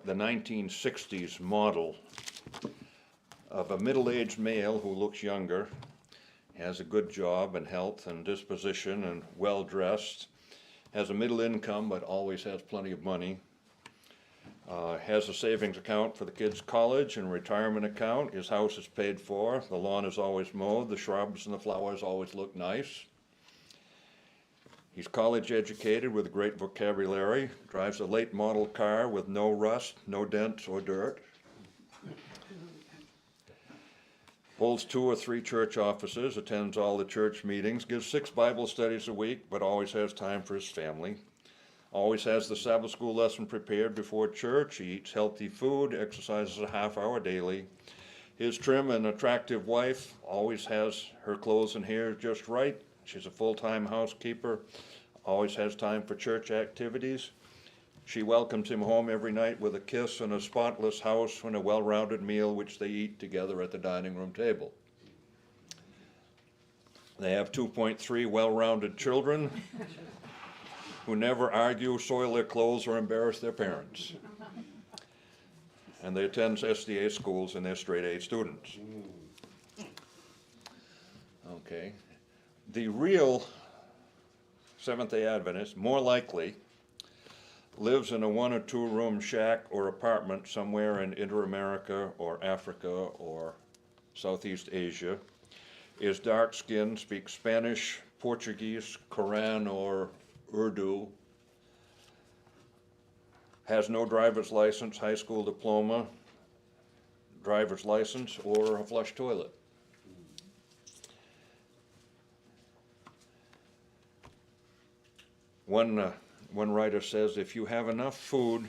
the 1960s model of a middle-aged male who looks younger, has a good job and health and disposition and well-dressed, has a middle income but always has plenty of money, has a savings account for the kids' college and retirement account. His house is paid for, the lawn is always mowed, the shrubs and the flowers always look nice. He's college educated with a great vocabulary, drives a late model car with no rust, no dents or dirt, holds 2 or 3 church offices, attends all the church meetings, gives 6 Bible studies a week, but always has time for his family. Always has the Sabbath school lesson prepared before church. He eats healthy food, exercises a half hour daily. His trim and attractive wife always has her clothes and hair just right. She's a full-time housekeeper, always has time for church activities. She welcomes him home every night with a kiss and a spotless house and a well-rounded meal which they eat together at the dining room table. They have 2.3 well-rounded children who never argue, soil their clothes, or embarrass their parents. And they attend SDA schools and they're straight-A students. Okay. The real Seventh-day Adventist, more likely, lives in a 1 or 2 room shack or apartment somewhere in Inter-America or Africa or Southeast Asia, is dark-skinned, speaks Spanish, Portuguese, Quran, or Urdu, has no driver's license, high school diploma, driver's license, or a flush toilet. One writer says, if you have enough food,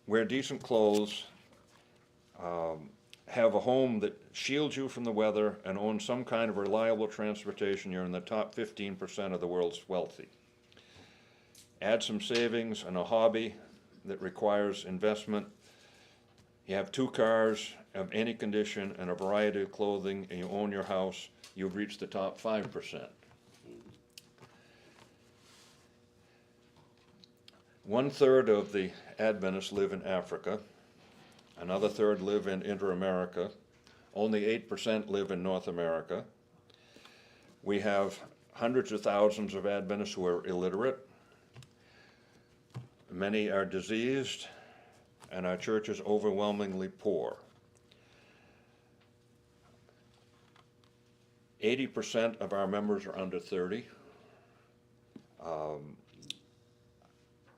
wear decent clothes, have a home that shields you from the weather, and own some kind of reliable transportation, you're in the top 15% of the world's wealthy. Add some savings and a hobby that requires investment. You have 2 cars of any condition and a variety of clothing, and you own your house, you've reached the top 5%. 1/3 of the Adventists live in Africa. Another third live in Inter-America. Only 8% live in North America. We have hundreds of thousands of Adventists who are illiterate. Many are diseased, and our church is overwhelmingly poor. 80% of our members are under 30.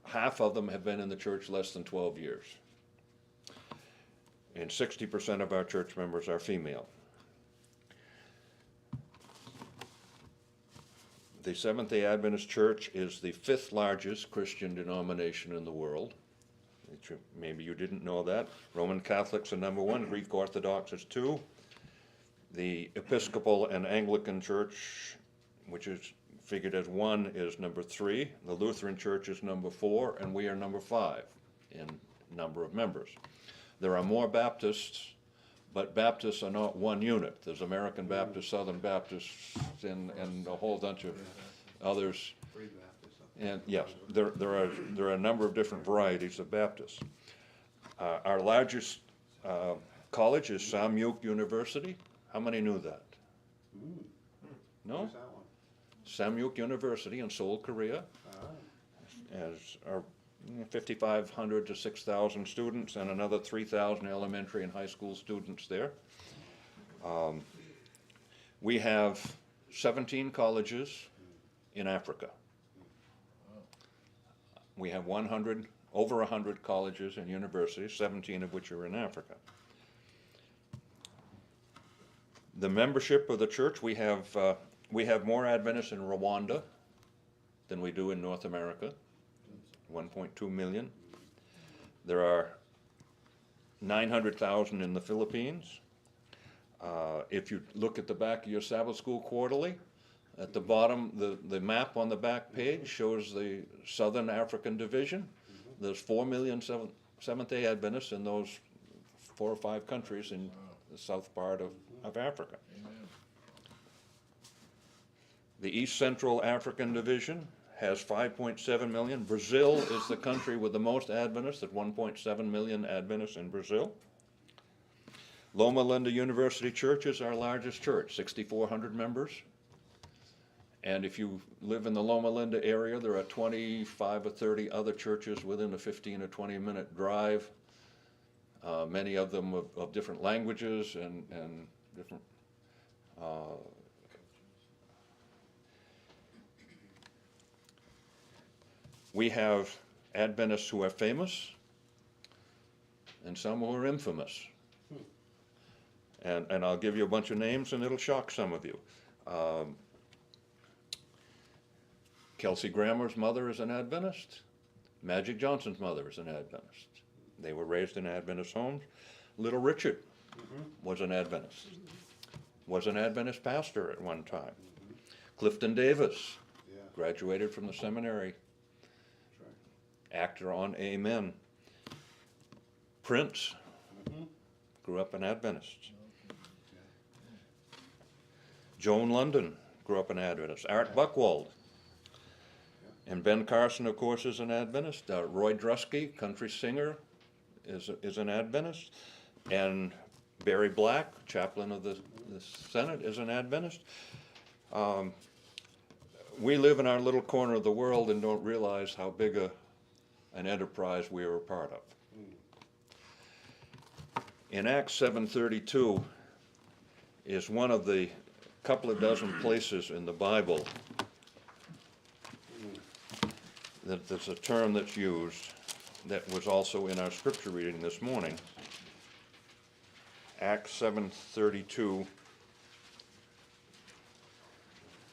Half of them have been in the church less than 12 years. And 60% of our church members are female. The Seventh-day Adventist Church is the 5th largest Christian denomination in the world. Maybe you didn't know that. Roman Catholics are number 1, Greek Orthodox is 2. The Episcopal and Anglican Church, which is figured as 1, is number 3. The Lutheran Church is number 4, and we are number 5 in number of members. There are more Baptists, but Baptists are not one unit. There's American Baptists, Southern Baptists, and a whole bunch of others. And yes, there are a number of different varieties of Baptists. Our largest college is Samyuk University. How many knew that? No? Samyuk University in Seoul, Korea, has our 5,500 to 6,000 students and another 3,000 elementary and high school students there. We have 17 colleges in Africa. We have over 100 colleges and universities, 17 of which are in Africa. The membership of the church, we have more Adventists in Rwanda than we do in North America, 1.2 million. There are 900,000 in the Philippines. If you look at the back of your Sabbath School Quarterly, at the bottom, the map on the back page shows the Southern African Division. There's 4 million Seventh-day Adventists in those 4 or 5 countries in the south part of Africa. The East Central African Division has 5.7 million. Brazil is the country with the most Adventists, at 1.7 million Adventists in Brazil. Loma Linda University Church is our largest church, 6,400 members. And if you live in the Loma Linda area, there are 25 or 30 other churches within a 15 or 20-minute drive, many of them of different languages and different we have Adventists who are famous and some who are infamous. And I'll give you a bunch of names and it'll shock some of you. Kelsey Grammer's mother is an Adventist. Magic Johnson's mother is an Adventist. They were raised in Adventist homes. Little Richard was an Adventist. Was an Adventist pastor at one time. Clifton Davis graduated from the seminary. Actor on Amen. Prince grew up an Adventist. Joan London grew up an Adventist. Art Buchwald. And Ben Carson, of course, is an Adventist. Roy Drusky, country singer, is an Adventist. And Barry Black, chaplain of the Senate, is an Adventist. We live in our little corner of the world and don't realize how big an enterprise we are a part of. In Acts 7:32 is one of the couple of dozen places in the Bible that there's a term that's used that was also in our scripture reading this morning. Acts 7:32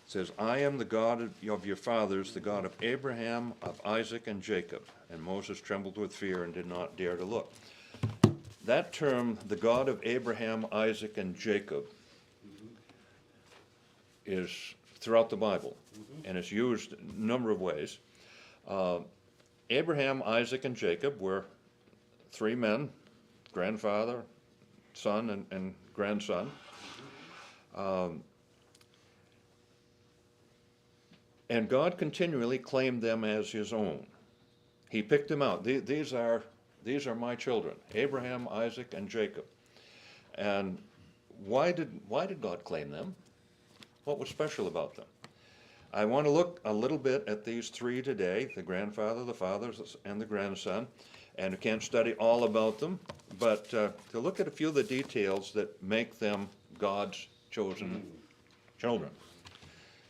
says, I am the God of your fathers, the God of Abraham, of Isaac, and Jacob. And Moses trembled with fear and did not dare to look. That term, the God of Abraham, Isaac, and Jacob, is throughout the Bible, and it's used a number of ways. Abraham, Isaac, and Jacob were three men, grandfather, son, and grandson. And God continually claimed them as his own. He picked them out. These are my children, Abraham, Isaac, and Jacob. And why did God claim them? What was special about them? I want to look a little bit at these three today, the grandfather, the father, and the grandson. And we can't study all about them, but to look at a few of the details that make them God's chosen children.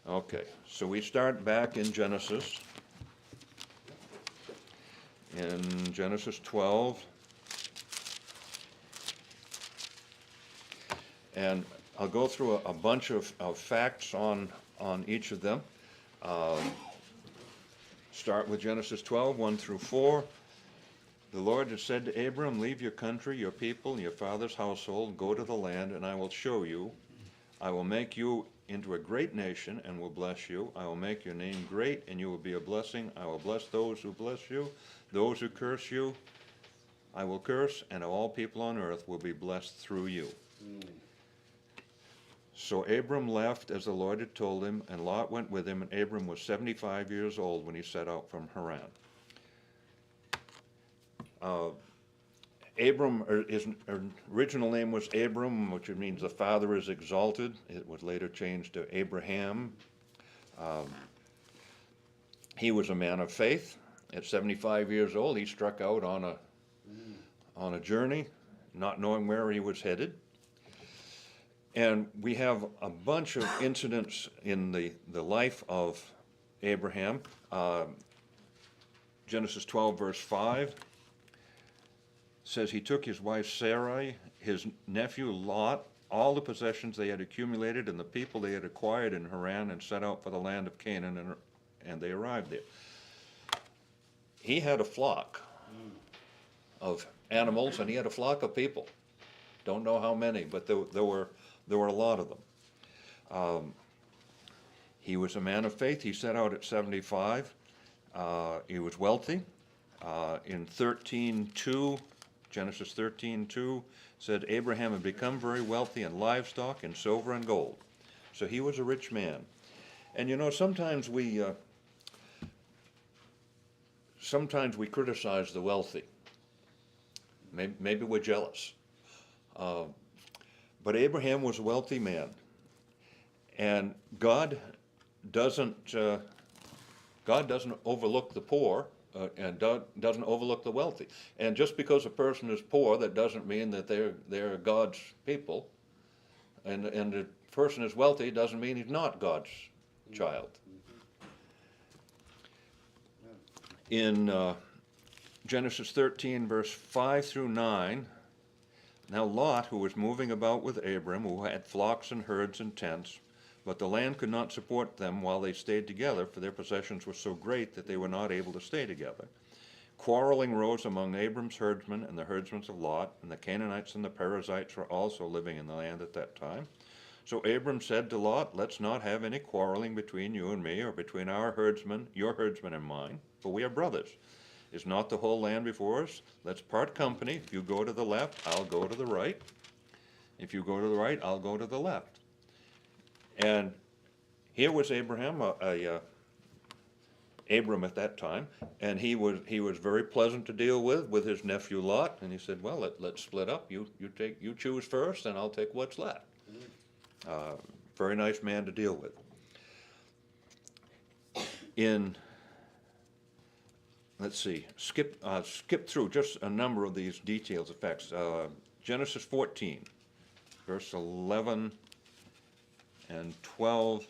Okay, so we start back in Genesis. In Genesis 12. And I'll go through a bunch of facts on each of them. Start with Genesis 12, 1 through 4. The Lord has said to Abram, leave your country, your people, and your father's household, go to the land, and I will show you. I will make you into a great nation and will bless you. I will make your name great and you will be a blessing. I will bless those who bless you. Those who curse you, I will curse, and all people on earth will be blessed through you. So Abram left as the Lord had told him, and Lot went with him, and Abram was 75 years old when he set out from Haran. His original name was Abram, which means the father is exalted. It was later changed to Abraham. He was a man of faith. At 75 years old, he struck out on a journey, not knowing where he was headed. And we have a bunch of incidents in the life of Abraham. Genesis 12, verse 5. Says he took his wife Sarai, his nephew Lot, all the possessions they had accumulated and the people they had acquired in Haran, and set out for the land of Canaan, and they arrived there. He had a flock of animals and he had a flock of people. Don't know how many, but there were a lot of them. He was a man of faith. He set out at 75. He was wealthy. In 13:2, Genesis 13:2 said Abraham had become very wealthy in livestock and silver and gold. So he was a rich man. And you know, sometimes we sometimes we criticize the wealthy. Maybe we're jealous. But Abraham was a wealthy man, and God doesn't overlook the poor, and doesn't overlook the wealthy. And just because a person is poor, that doesn't mean that they're God's people. And a person is wealthy doesn't mean he's not God's child. In Genesis 13, verse 5 through 9, now Lot, who was moving about with Abram, who had flocks and herds and tents, but the land could not support them while they stayed together, for their possessions were so great that they were not able to stay together. Quarreling rose among Abram's herdsmen and the herdsmen of Lot, and the Canaanites and the Perizzites were also living in the land at that time. So Abram said to Lot, let's not have any quarreling between you and me, or between our herdsmen, your herdsmen and mine, for we are brothers. Is not the whole land before us? Let's part company. If you go to the left, I'll go to the right. If you go to the right, I'll go to the left. And here was Abraham, Abram at that time, and he was very pleasant to deal with his nephew Lot. And he said, well, let's split up. You choose first, and I'll take what's left. Very nice man to deal with. Let's see, skip through just a number of these details, effects. Genesis 14, verse 11 and 12.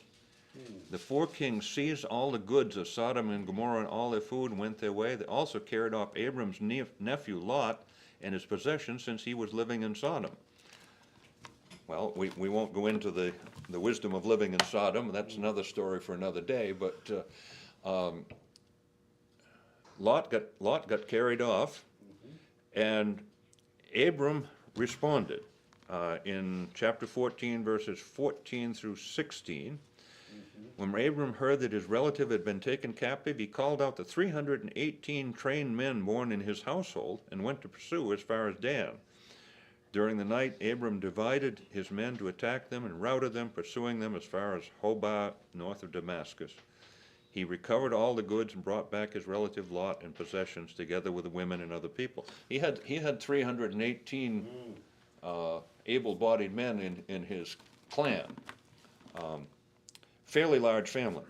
The four kings seized all the goods of Sodom and Gomorrah and all their food and went their way. They also carried off Abram's nephew Lot and his possessions, since he was living in Sodom. Well, we won't go into the wisdom of living in Sodom. That's another story for another day. But Lot got carried off, and Abram responded in chapter 14, verses 14 through 16. When Abram heard that his relative had been taken captive, he called out the 318 trained men born in his household and went to pursue as far as Dan. During the night, Abram divided his men to attack them and routed them, pursuing them as far as Hobah, north of Damascus. He recovered all the goods and brought back his relative Lot and possessions, together with the women and other people. He had 318 able-bodied men in his clan. Fairly large family.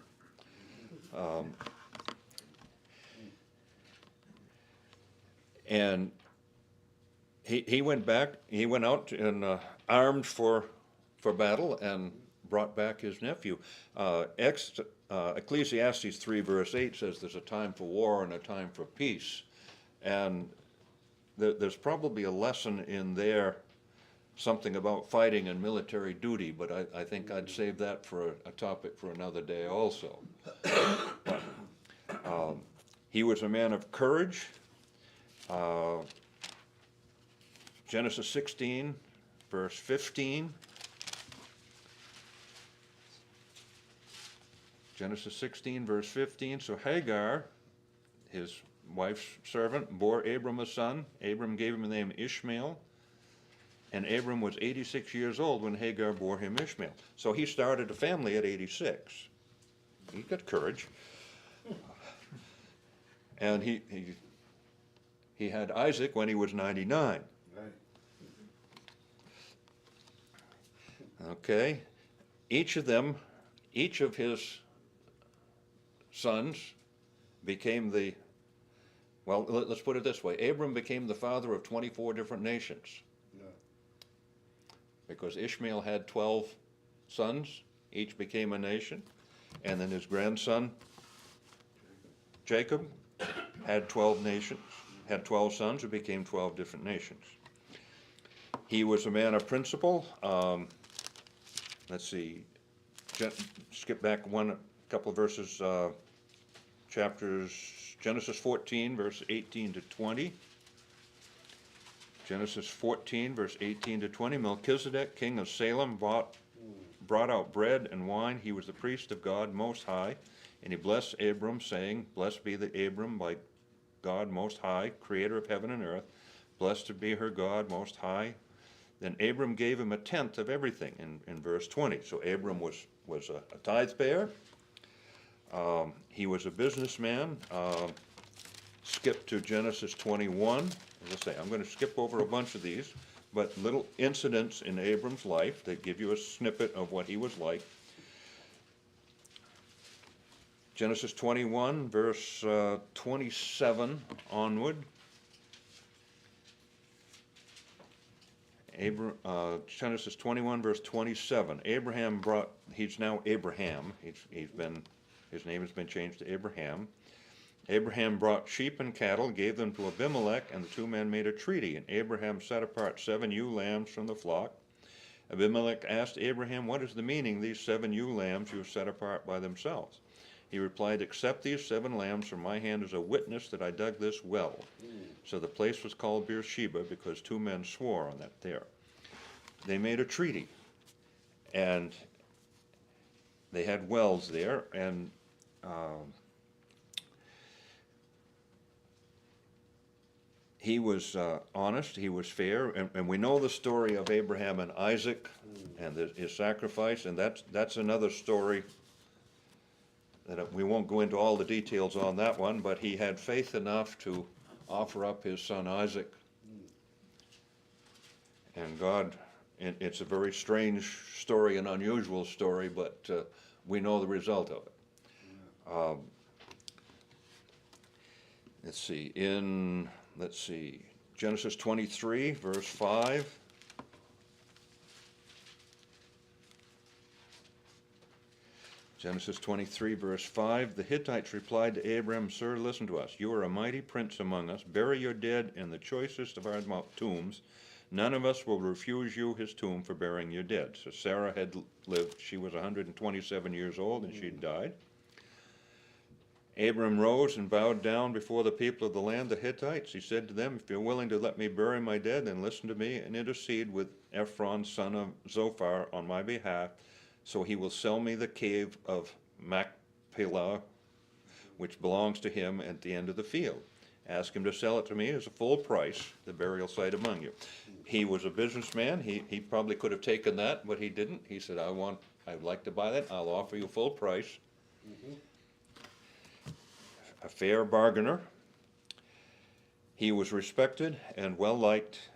And he went back. He went out and armed for battle and brought back his nephew. Ecclesiastes 3 verse 8 says there's a time for war and a time for peace, and there's probably a lesson in there, something about fighting and military duty, but I think I'd save that for a topic for another day also. He was a man of courage. Genesis 16 verse 15. Genesis 16 verse 15. So Hagar, his wife's servant, bore Abram a son. Abram gave him the name Ishmael. And Abram was 86 years old when Hagar bore him Ishmael. So he started a family at 86. He got courage. And he had Isaac when he was 99. Right. Okay. Each of his sons became let's put it this way. Abram became the father of 24 different nations. Because Ishmael had 12 sons, each became a nation, and then his grandson Jacob had 12 sons who became 12 different nations. He was a man of principle. Let's see, skip back a couple of verses, chapters, Genesis 14, verse 18 to 20. Genesis 14, verse 18 to 20, Melchizedek, king of Salem, brought out bread and wine. He was the priest of God Most High, and he blessed Abram, saying, Blessed be the Abram by God Most High, creator of heaven and earth. Blessed be her God Most High. Then Abram gave him a tenth of everything in verse 20. So Abram was a tithe payer. He was a businessman. skip to Genesis 21. As I say, I'm going to skip over a bunch of these, but little incidents in Abram's life that give you a snippet of what he was like. Genesis 21, verse 27 onward. Genesis 21, verse 27. Abraham brought, he's now Abraham. His name has been changed to Abraham. Abraham brought sheep and cattle, gave them to Abimelech, and the two men made a treaty. And Abraham set apart 7 ewe lambs from the flock. Abimelech asked Abraham, "What is the meaning of these 7 ewe lambs you have set apart by themselves?" He replied, "Accept these 7 lambs from my hand as a witness that I dug this well." So the place was called Beersheba because 2 men swore on that there. They made a treaty, and they had wells there, and he was honest, he was fair, and we know the story of Abraham and Isaac and his sacrifice, and that's another story that we won't go into all the details on that one, but he had faith enough to offer up his son Isaac. And God, it's a very strange story, an unusual story, but we know the result of it. Let's see, Genesis 23, verse 5. Genesis 23, verse 5, the Hittites replied to Abram, "Sir, listen to us. You are a mighty prince among us. Bury your dead in the choicest of our tombs. None of us will refuse you his tomb for burying your dead." So Sarah had lived. She was 127 years old, and she'd died. Abram rose and bowed down before the people of the land, the Hittites. He said to them, "If you're willing to let me bury my dead, then listen to me and intercede with Ephron, son of Zophar, on my behalf. So he will sell me the cave of Machpelah, which belongs to him at the end of the field. Ask him to sell it to me as a full price, the burial site among you." He was a businessman. He probably could have taken that, but he didn't. He said, I'd like to buy that. I'll offer you full price. A fair bargainer. He was respected and well liked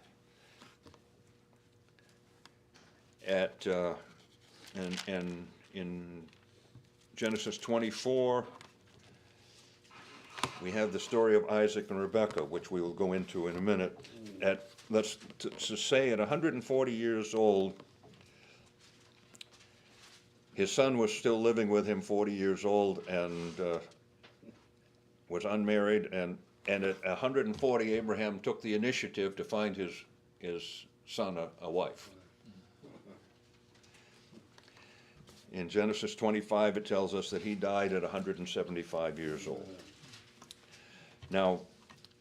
and in Genesis 24, we have the story of Isaac and Rebekah, which we will go into in a minute. To say at 140 years old, his son was still living with him, 40 years old, and was unmarried, and at 140, Abraham took the initiative to find his son a wife. In Genesis 25, it tells us that he died at 175 years old. Now,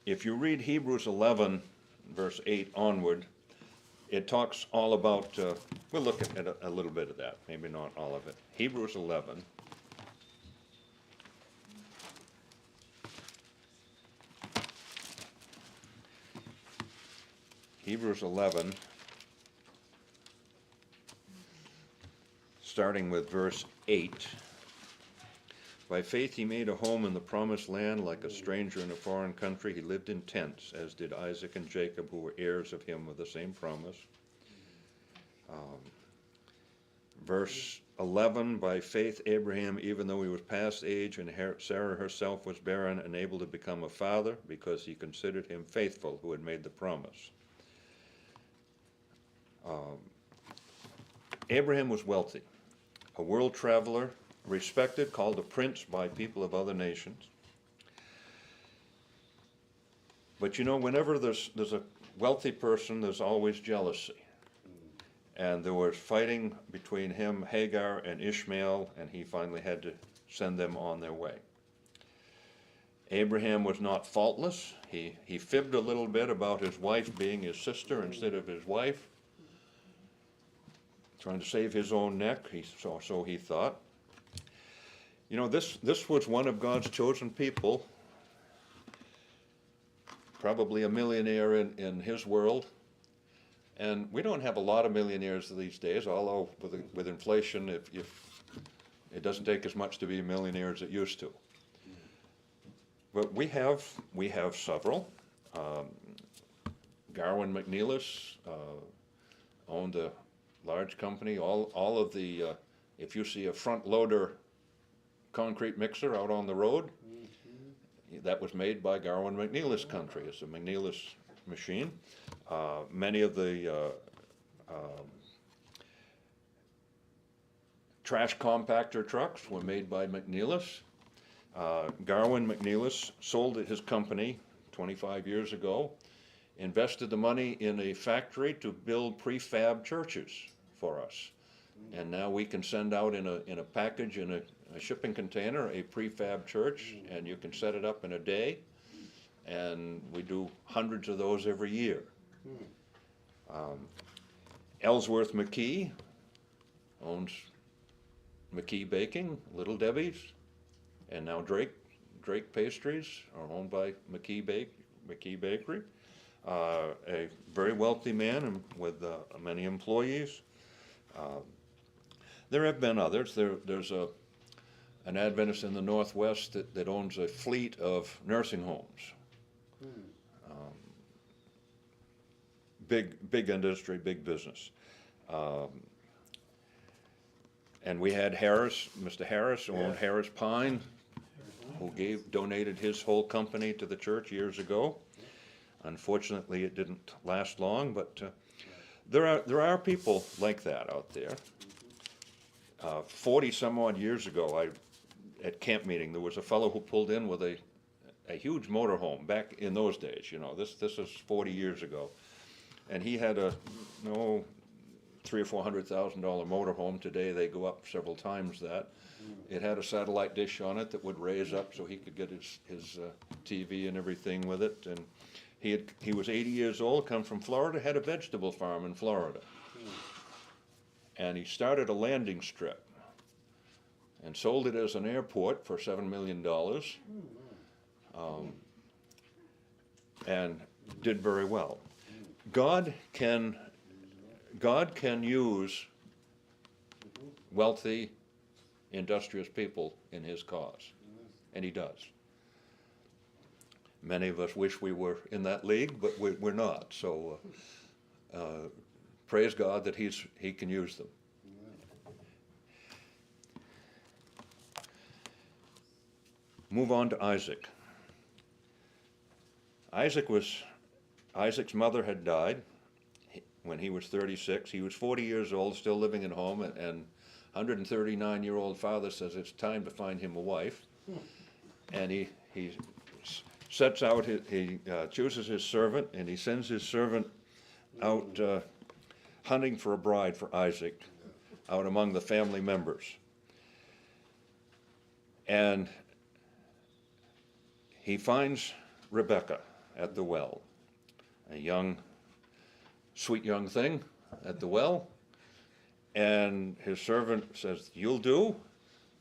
if you read Hebrews 11, verse 8 onward, it talks all about, we'll look at a little bit of that, maybe not all of it. Hebrews 11. Hebrews 11, starting with verse 8. By faith he made a home in the promised land like a stranger in a foreign country. He lived in tents, as did Isaac and Jacob, who were heirs of him with the same promise. Verse 11, by faith Abraham, even though he was past age and Sarah herself was barren, and able to become a father, because he considered him faithful who had made the promise. Abraham was wealthy, a world traveler, respected, called a prince by people of other nations. But you know, whenever there's a wealthy person, there's always jealousy. And there was fighting between him, Hagar, and Ishmael, and he finally had to send them on their way. Abraham was not faultless. He fibbed a little bit about his wife being his sister instead of his wife, trying to save his own neck, so he thought. You know, this was one of God's chosen people, probably a millionaire in his world. And we don't have a lot of millionaires these days, although with inflation, if it doesn't take as much to be a millionaire as it used to. But we have several. Garwin McNeilis owned a large company. All of the, if you see a front loader concrete mixer out on the road, that was made by Garwin McNeilis Country. It's a McNeilis machine. Many of the trash compactor trucks were made by McNeilis. Garwin McNeilis sold his company 25 years ago, invested the money in a factory to build prefab churches for us. And now we can send out in a package, in a shipping container, a prefab church, and you can set it up in a day. And we do hundreds of those every year. Ellsworth McKee owns McKee Baking, Little Debbie's, and now Drake Pastries are owned by McKee Bakery. A very wealthy man and with many employees. There have been others. There's an Adventist in the Northwest that owns a fleet of nursing homes. Big industry, big business. And we had Harris, Mr. Harris owned Harris Pine, who donated his whole company to the church years ago. Unfortunately, it didn't last long, but there are people like that out there. 40 some odd years ago, at camp meeting, there was a fellow who pulled in with a huge motorhome back in those days. You know, this is 40 years ago, and he had a $300,000 or $400,000 motorhome. Today they go up several times that. It had a satellite dish on it that would raise up so he could get his TV and everything with it. And he was 80 years old, come from Florida, had a vegetable farm in Florida. And he started a landing strip and sold it as an airport for $7 million. And did very well. God can use wealthy, industrious people in his cause, and he does. Many of us wish we were in that league, but we're not. So praise God that he can use them. Move on to Isaac. Isaac's mother had died when he was 36. He was 40 years old, still living at home, and 139-year-old father says it's time to find him a wife. And he sets out, he chooses his servant, and he sends his servant out hunting for a bride for Isaac out among the family members. And he finds Rebekah at the well, a sweet young thing at the well, and his servant says, "You'll do,"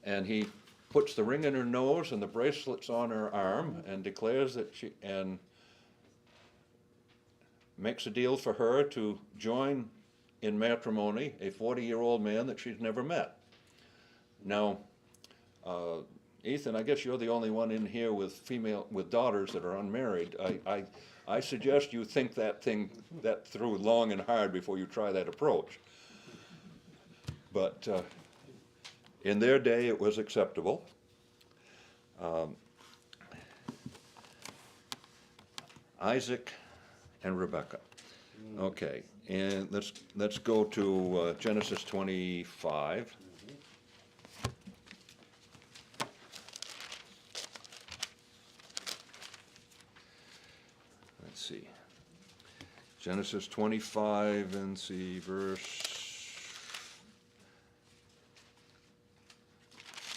and he puts the ring in her nose and the bracelets on her arm and declares that and makes a deal for her to join in matrimony a 40-year-old man that she's never met. Now, Ethan, I guess you're the only one in here with daughters that are unmarried. I suggest you think that through long and hard before you try that approach. But in their day, it was acceptable. Isaac and Rebekah. Okay, and let's go to Genesis 25. Let's see. Genesis 25 and see verse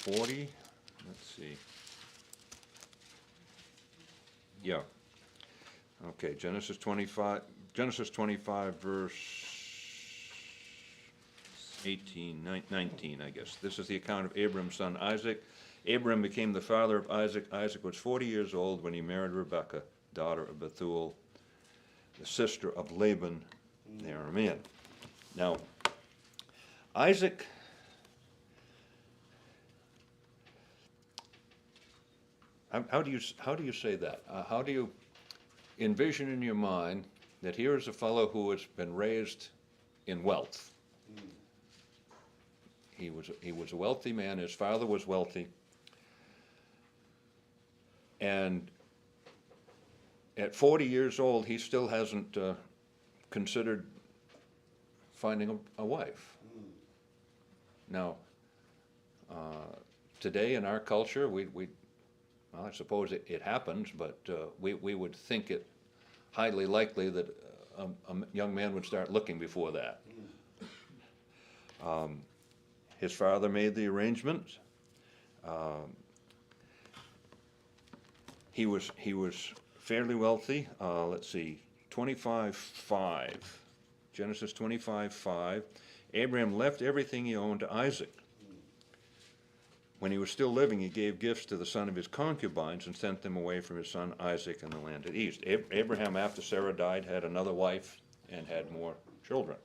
40. Let's see. Yeah. Okay, Genesis 25 verse 19, I guess. This is the account of Abram's son Isaac. Abram became the father of Isaac. Isaac was 40 years old when he married Rebekah, daughter of Bethuel, the sister of Laban the Aramean. Now, how do you say that? How do you envision in your mind that here is a fellow who has been raised in wealth? He was a wealthy man. His father was wealthy, and at 40 years old, he still hasn't considered finding a wife. Now, today in our culture, well, I suppose it happens, but we would think it highly likely that a young man would start looking before that. His father made the arrangements. He was fairly wealthy. Let's see, 25:5, Genesis 25:5. Abraham left everything he owned to Isaac. When he was still living, he gave gifts to the son of his concubines and sent them away from his son Isaac in the land of the east. Abraham, after Sarah died, had another wife and had more children.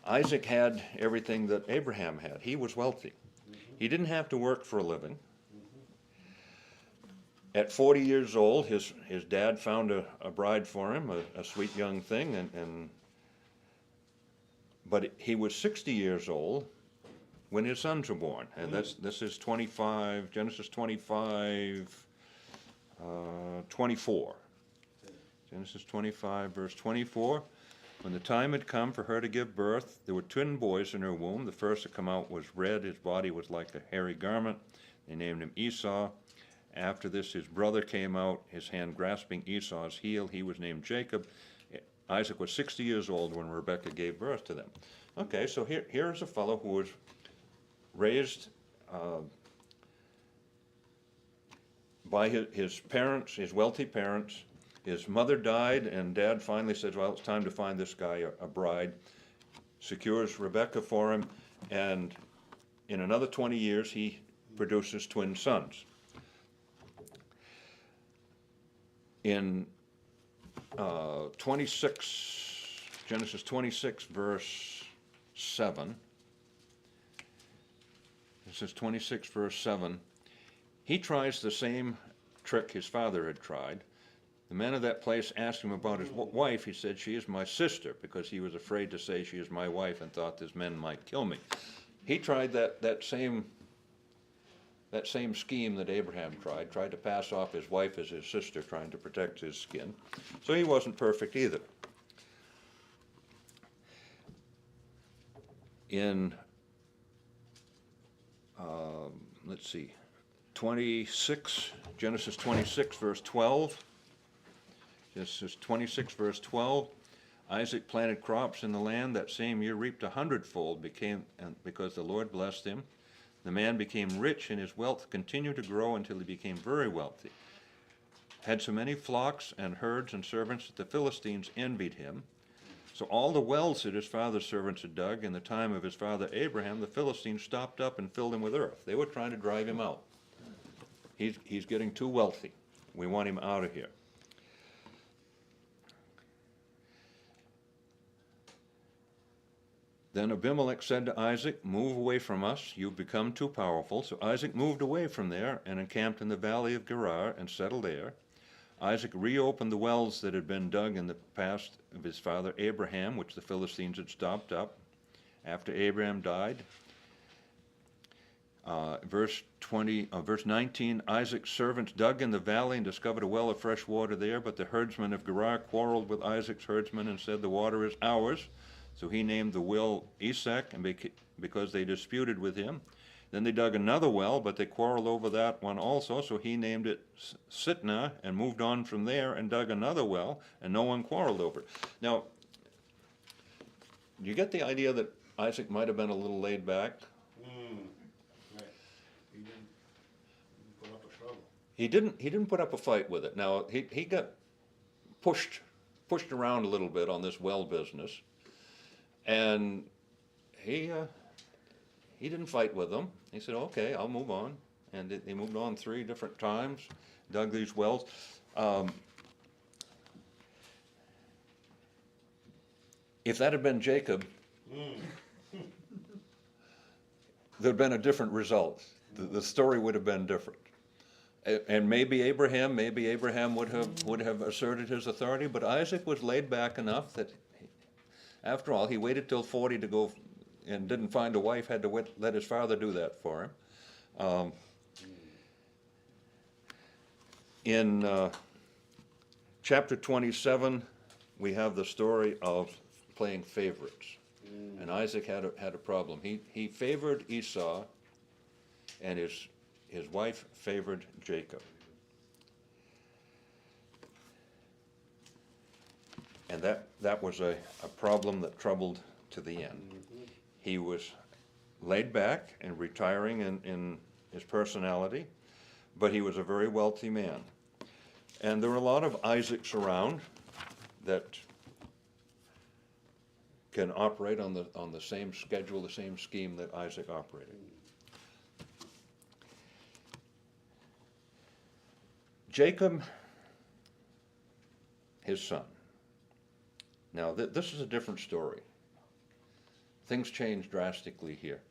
Isaac had everything that Abraham had. He was wealthy. He didn't have to work for a living. At 40 years old, his dad found a bride for him, a sweet young thing, but he was 60 years old when his sons were born. And this is 25, Genesis 25, 24. Genesis 25, verse 24. When the time had come for her to give birth, there were twin boys in her womb. The first to come out was red. His body was like a hairy garment. They named him Esau. After this, his brother came out, his hand grasping Esau's heel. He was named Jacob. Isaac was 60 years old when Rebekah gave birth to them. Okay, so here's a fellow who was raised by his parents, his wealthy parents. His mother died, and Dad finally said, well, it's time to find this guy a bride. Secures Rebekah for him, and in another 20 years, he produces twin sons. In Genesis 26, verse 7, this is 26, verse 7, he tries the same trick his father had tried. The men of that place asked him about his wife. He said, she is my sister, because he was afraid to say she is my wife and thought these men might kill me. He tried that same scheme that Abraham tried to pass off his wife as his sister, trying to protect his skin. So he wasn't perfect either. In, let's see, 26, Genesis 26, verse 12. Genesis 26, verse 12. Isaac planted crops in the land. That same year reaped 100-fold, because the Lord blessed him. The man became rich, and his wealth continued to grow until he became very wealthy. Had so many flocks and herds and servants that the Philistines envied him. So all the wells that his father's servants had dug in the time of his father Abraham, the Philistines stopped up and filled them with earth. They were trying to drive him out. He's getting too wealthy. We want him out of here. Then Abimelech said to Isaac, move away from us, you've become too powerful. So Isaac moved away from there and encamped in the valley of Gerar and settled there. Isaac reopened the wells that had been dug in the past of his father Abraham, which the Philistines had stopped up after Abraham died. Verse 19, Isaac's servants dug in the valley and discovered a well of fresh water there, but the herdsmen of Gerar quarreled with Isaac's herdsmen and said, the water is ours. So he named the well Esek, and because they disputed with him. Then they dug another well, but they quarreled over that one also, so he named it Sitnah and moved on from there and dug another well, and no one quarreled over it. Now, do you get the idea that Isaac might have been a little laid back? Right. He didn't put up a struggle. He didn't put up a fight with it. Now, he got pushed around a little bit on this well business. And he didn't fight with them. He said, okay, I'll move on. And they moved on 3 different times, dug these wells. If that had been Jacob, there'd been a different result. the story would have been different. And maybe Abraham would have asserted his authority, but Isaac was laid back enough that, after all, he waited till 40 to go and didn't find a wife, had to let his father do that for him. In chapter 27, we have the story of playing favorites. And Isaac had a problem. He favored Esau, and his wife favored Jacob. And that was a problem that troubled to the end. He was laid back and retiring in his personality, but he was a very wealthy man. And there were a lot of Isaacs around that can operate on the same schedule, the same scheme that Isaac operated. Jacob, his son. Now, this is a different story. Things change drastically here.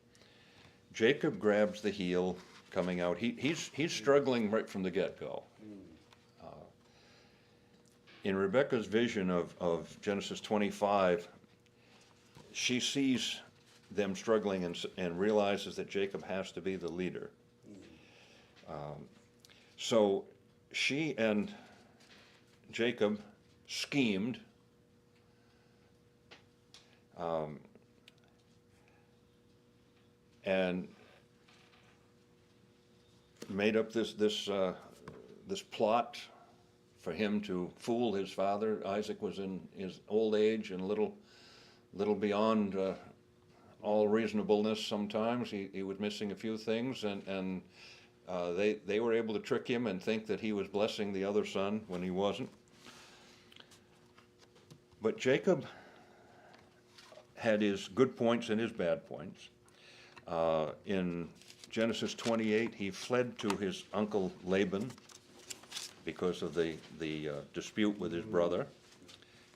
Jacob grabs the heel coming out. He's struggling right from the get-go. In Rebekah's vision of Genesis 25, she sees them struggling and realizes that Jacob has to be the leader. So she and Jacob schemed and made up this plot for him to fool his father. Isaac was in his old age and a little beyond all reasonableness sometimes. He was missing a few things, and they were able to trick him and think that he was blessing the other son when he wasn't. But Jacob had his good points and his bad points. In Genesis 28, he fled to his uncle Laban because of the dispute with his brother.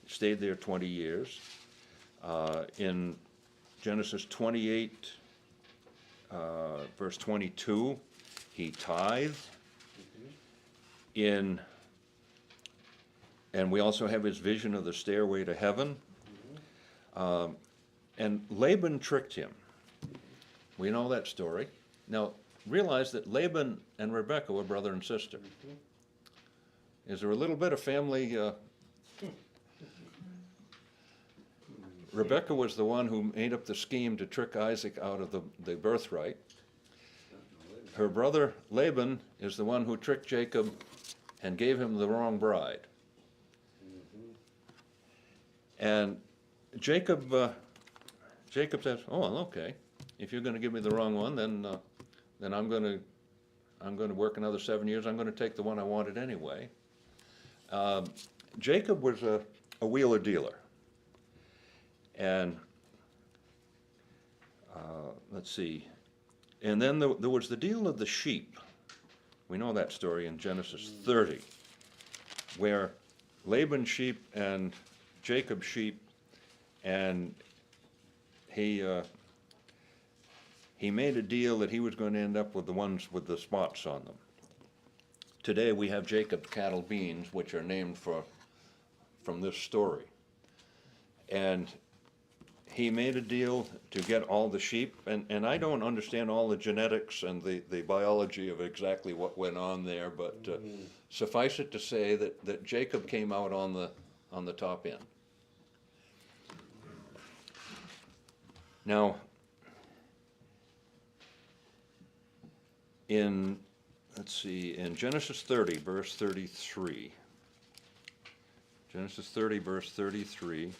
He stayed there 20 years. In Genesis 28, verse 22, he tithed. And we also have his vision of the stairway to heaven. And Laban tricked him. We know that story. Now, realize that Laban and Rebekah were brother and sister. Is there a little bit of family? Rebekah was the one who made up the scheme to trick Isaac out of the birthright. Her brother Laban is the one who tricked Jacob and gave him the wrong bride. And Jacob says, "Oh, okay. If you're going to give me the wrong one, then I'm going to work another 7 years. I'm going to take the one I wanted anyway." Jacob was a wheeler dealer, and let's see. And then there was the deal of the sheep. We know that story in Genesis 30, where Laban's sheep and Jacob's sheep, and he made a deal that he was going to end up with the ones with the spots on them. Today we have Jacob's cattle beans, which are named from this story. And he made a deal to get all the sheep, and I don't understand all the genetics and the biology of exactly what went on there, but suffice it to say that Jacob came out on the top end. Now, in Genesis 30, verse 33, Genesis 30, verse 33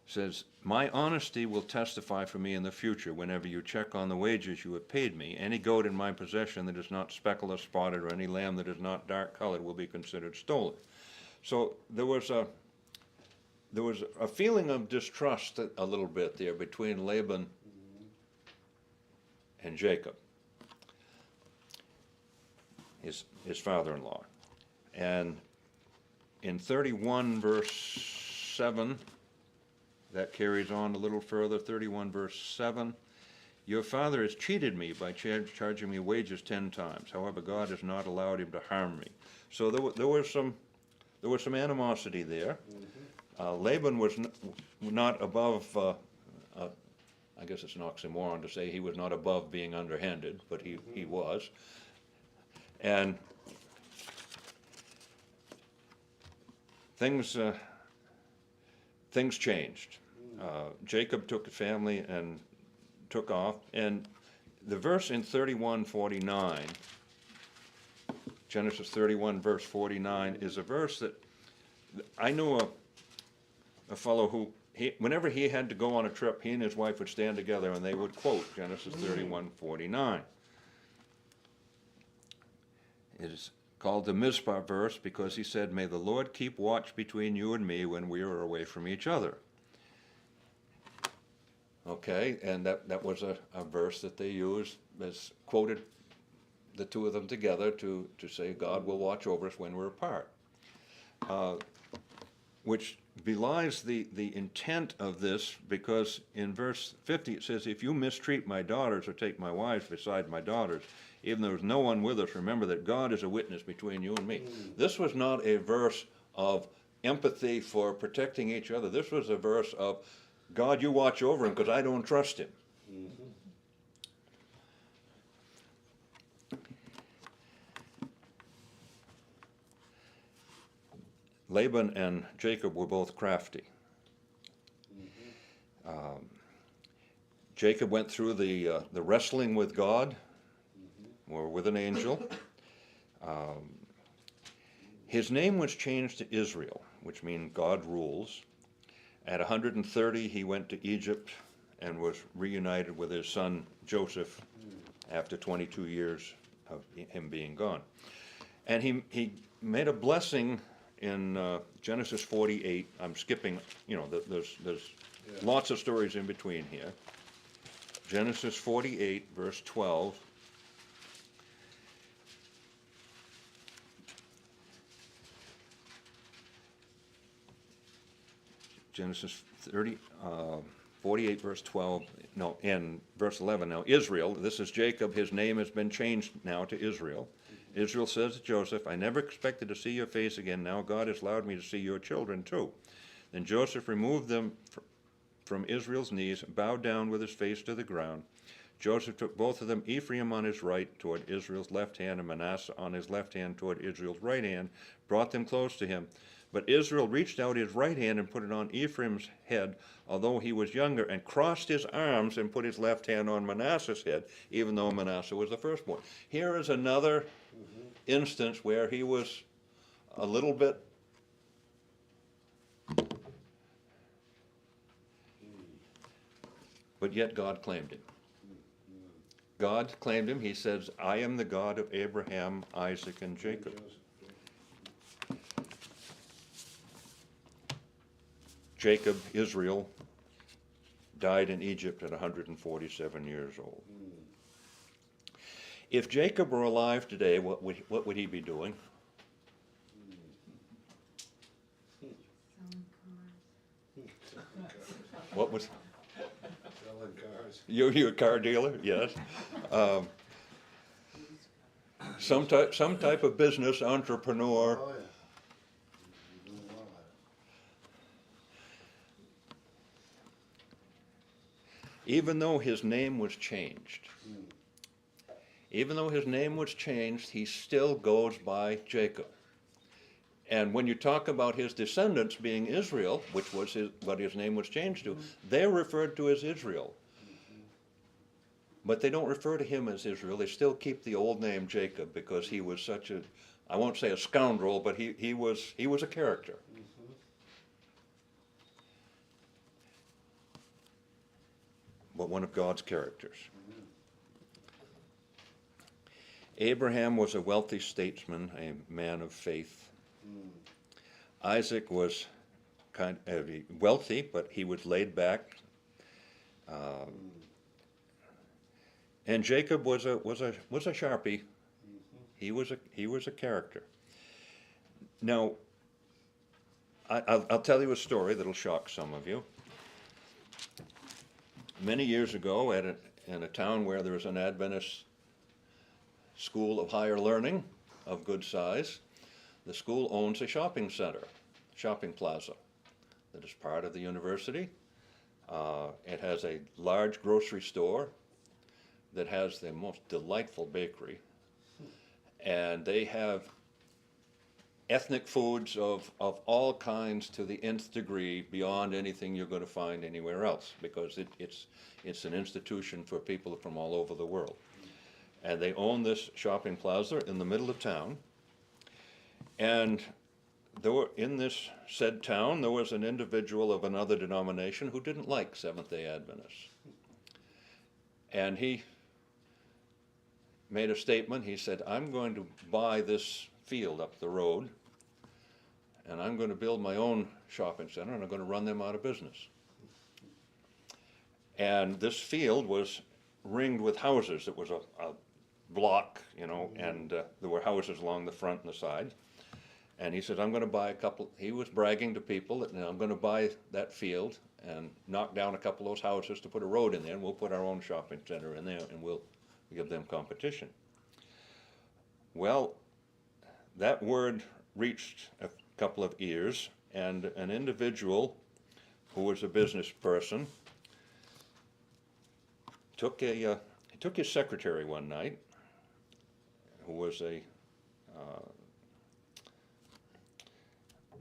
says, "My honesty will testify for me in the future whenever you check on the wages you have paid me. Any goat in my possession that is not speckled or spotted, or any lamb that is not dark colored will be considered stolen." So there was a feeling of distrust a little bit there between Laban and Jacob, his father-in-law. And in 31 verse 7, that carries on a little further. 31 verse 7, Your father has cheated me by charging me wages 10 times. However, God has not allowed him to harm me. So there was some animosity there. Laban was not above, I guess it's an oxymoron to say he was not above being underhanded, but he was. And things changed. Jacob took the family and took off, and the verse in 31:49, Genesis 31 verse 49, is a verse that I knew a fellow who, whenever he had to go on a trip, he and his wife would stand together and they would quote Genesis 31:49. It is called the Mizpah verse because he said, "May the Lord keep watch between you and me when we are away from each other." Okay, and that was a verse that they used as quoted the two of them together to say God will watch over us when we're apart. Which belies the intent of this, because in verse 50 it says, "If you mistreat my daughters or take my wives beside my daughters, even though there's no one with us, remember that God is a witness between you and me." This was not a verse of empathy for protecting each other. This was a verse of, God, you watch over him because I don't trust him. Laban and Jacob were both crafty. Jacob went through the wrestling with God, or with an angel. His name was changed to Israel, which means God rules. At 130, he went to Egypt and was reunited with his son Joseph after 22 years of him being gone. And he made a blessing in Genesis 48. I'm skipping, there's lots of stories in between here. Genesis 48, verse 12. Genesis 48, verse 12, no, and verse 11. Now, Israel, this is Jacob, his name has been changed now to Israel. Israel says to Joseph, "I never expected to see your face again. Now God has allowed me to see your children too." Then Joseph removed them from Israel's knees, bowed down with his face to the ground. Joseph took both of them, Ephraim on his right toward Israel's left hand, and Manasseh on his left hand toward Israel's right hand, brought them close to him. But Israel reached out his right hand and put it on Ephraim's head, although he was younger, and crossed his arms and put his left hand on Manasseh's head, even though Manasseh was the firstborn. Here is another instance where he was a little bit but yet God claimed him. God claimed him. He says, "I am the God of Abraham, Isaac, and Jacob." Jacob, Israel, died in Egypt at 147 years old. If Jacob were alive today, what would he be doing? What was? Selling cars. You a car dealer? Yes. Some type of business entrepreneur. Oh, yeah. You're doing well at it. Even though his name was changed, he still goes by Jacob. And when you talk about his descendants being Israel, which was what his name was changed to, they're referred to as Israel. But they don't refer to him as Israel. They still keep the old name Jacob because he was such a, I won't say a scoundrel, but he was a character. But one of God's characters. Abraham was a wealthy statesman, a man of faith. Isaac was kind of wealthy, but he was laid back. And Jacob was a Sharpie. He was a character. Now, I'll tell you a story that'll shock some of you. Many years ago, in a town where there is an Adventist school of higher learning of good size. The school owns a shopping center, shopping plaza, that is part of the university. It has a large grocery store that has the most delightful bakery. And they have ethnic foods of all kinds to the nth degree, beyond anything you're going to find anywhere else, because it's an institution for people from all over the world. And they own this shopping plaza in the middle of town. And in this said town, there was an individual of another denomination who didn't like Seventh-day Adventists. And he made a statement. He said, I'm going to buy this field up the road, and I'm going to build my own shopping center, and I'm going to run them out of business. And this field was ringed with houses. It was a block, you know, and there were houses along the front and the side. And he said, I'm going to buy a couple. He was bragging to people that, I'm going to buy that field and knock down a couple of those houses to put a road in there, and we'll put our own shopping center in there, and we'll give them competition. Well, that word reached a couple of ears, and an individual who was a business person took his secretary one night, who was a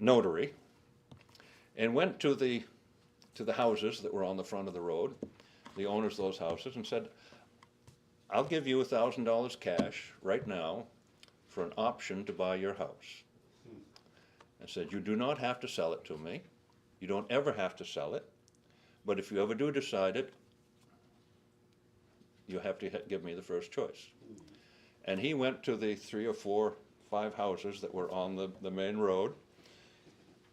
notary, and went to the houses that were on the front of the road, the owners of those houses, and said, I'll give you $1,000 cash right now for an option to buy your house. And said, you do not have to sell it to me. You don't ever have to sell it. But if you ever do decide it, you have to give me the first choice. And he went to the 3 or 4, 5 houses that were on the main road,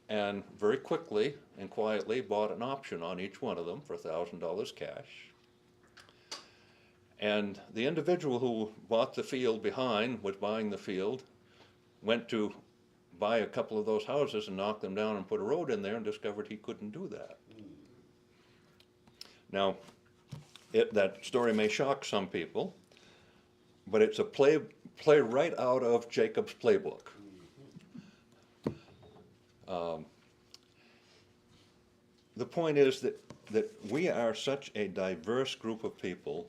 and very quickly and quietly bought an option on each one of them for $1,000 cash. And the individual who bought the field behind, was buying the field, went to buy a couple of those houses and knock them down and put a road in there, and discovered he couldn't do that. Now, that story may shock some people, but it's a play right out of Jacob's playbook. The point is that we are such a diverse group of people,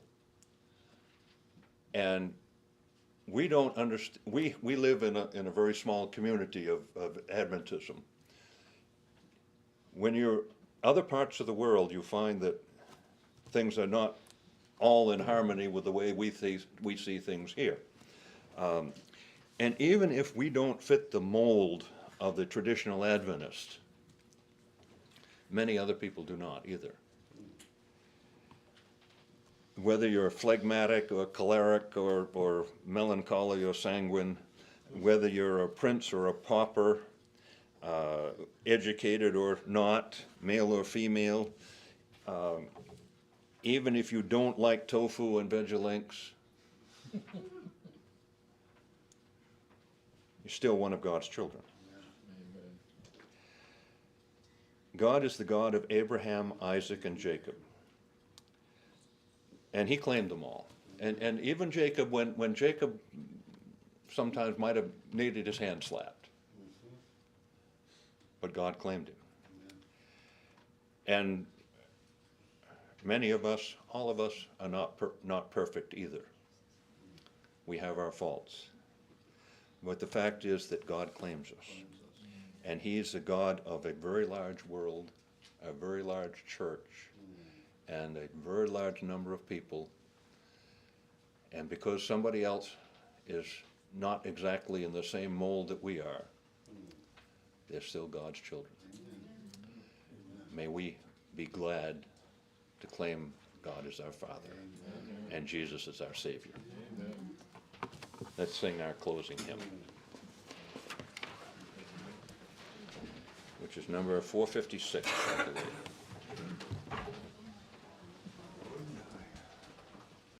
and we don't understand. We live in a very small community of Adventism. When you're other parts of the world, you find that things are not all in harmony with the way we see things here. And even if we don't fit the mold of the traditional Adventist, many other people do not either. Whether you're phlegmatic or choleric or melancholy or sanguine, whether you're a prince or a pauper, educated or not, male or female, even if you don't like tofu and Vigilinks, you're still one of God's children. God is the God of Abraham, Isaac, and Jacob. And he claimed them all. And even Jacob, when Jacob sometimes might have needed his hand slapped, but God claimed him. And many of us, all of us, are not perfect either. We have our faults. But the fact is that God claims us. And he's the God of a very large world, a very large church, and a very large number of people. And because somebody else is not exactly in the same mold that we are, they're still God's children. May we be glad to claim God as our Father and Jesus as our Savior. Let's sing our closing hymn, which is number 456, I believe.